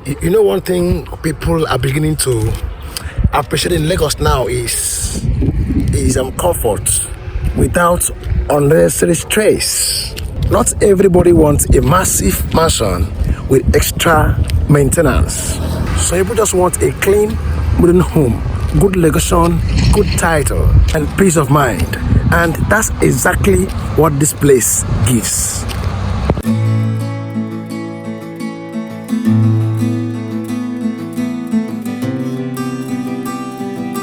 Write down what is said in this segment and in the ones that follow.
You know, one thing people are beginning to appreciate in Lagos now is comfort without unnecessary stress. Not everybody wants a massive mansion with extra maintenance. Some people just want a clean, modern home, good location, good title, and peace of mind. And that's exactly what this place gives.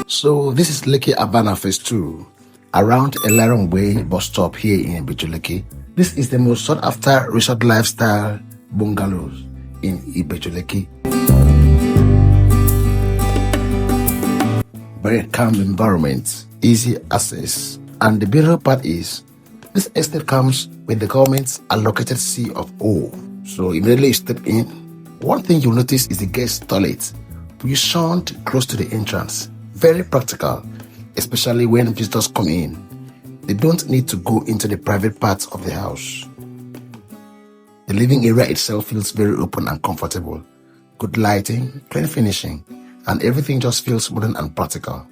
So this is Lekki Avana Phase 2, around Elerangbe bus stop here in Ibeju-Lekki. This is the most sought after resort lifestyle bungalows in Ibeju-Lekki. Very calm environment, easy access, and the beautiful part is this estate comes with the government's allocated C of O. So immediately you step in, one thing you'll notice is the guest toilet positioned close to the entrance. Very practical, especially when visitors come in. They don't need to go into the private parts of the house. The living area itself feels very open and comfortable. Good lighting, clean finishing, and everything just feels modern and practical.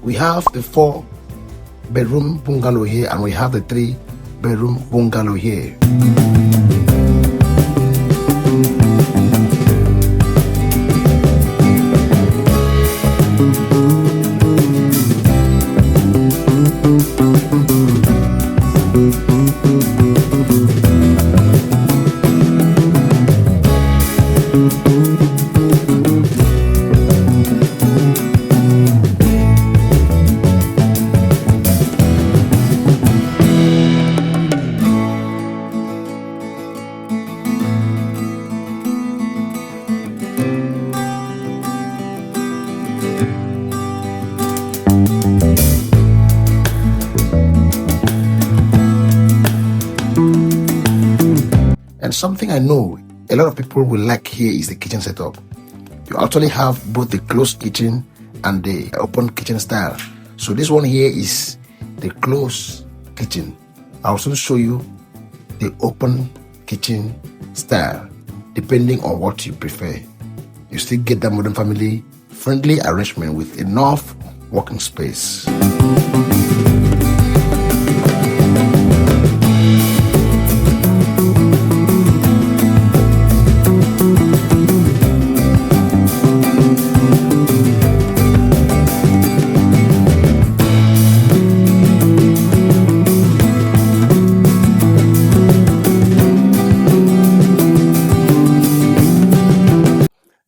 We have the 4-bedroom bungalow here, and we have the 3-bedroom bungalow here. And something I know a lot of people will like here is the kitchen setup. You actually have both the closed kitchen and the open kitchen style. So this one here is the closed kitchen. I'll also show you the open kitchen style depending on what you prefer. You still get that modern family friendly arrangement with enough working space.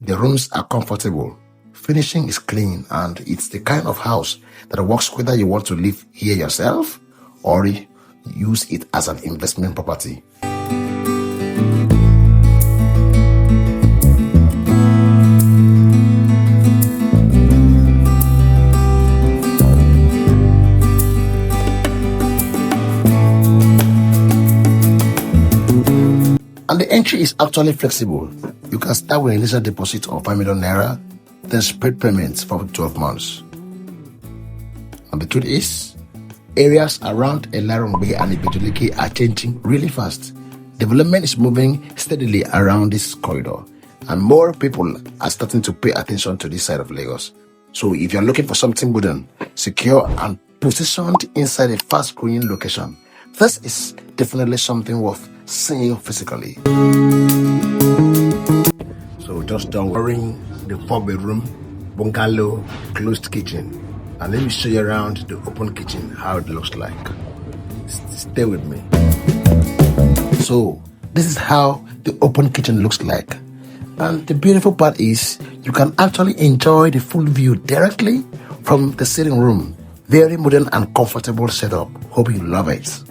The rooms are comfortable, finishing is clean, and it's the kind of house that works whether you want to live here yourself or use it as an investment property. And the entry is actually flexible. You can start with an initial deposit of 5 million naira, then spread payments for 12 months. And the truth is, areas around Elerangbe and Ibeju-Lekki are changing really fast. Development is moving steadily around this corridor, and more people are starting to pay attention to this side of Lagos. So if you're looking for something modern, secure, and positioned inside a fast-growing location, this is definitely something worth seeing physically. So just don't worry, the 4-bedroom bungalow closed kitchen, and let me show you around the open kitchen how it looks like. Stay with me. So this is how the open kitchen looks like, and the beautiful part is you can actually enjoy the full view directly from the sitting room. Very modern and comfortable setup. Hope you love it.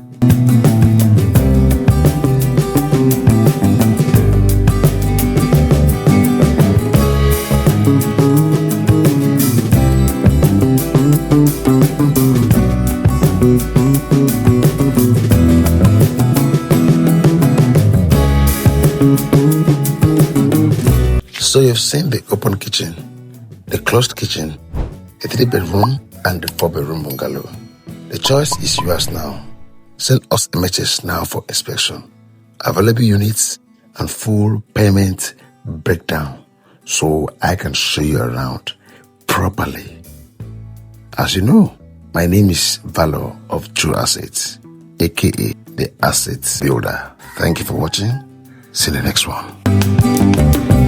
have seen the open kitchen, the closed kitchen, a 3-bedroom and the 4-bedroom bungalow. The choice is yours now. Send us images now for inspection. Available units and full payment breakdown so I can show you around properly. As you know, my name is Valor of True Assets, aka the Assets Builder. Thank you for watching. See you in the next one.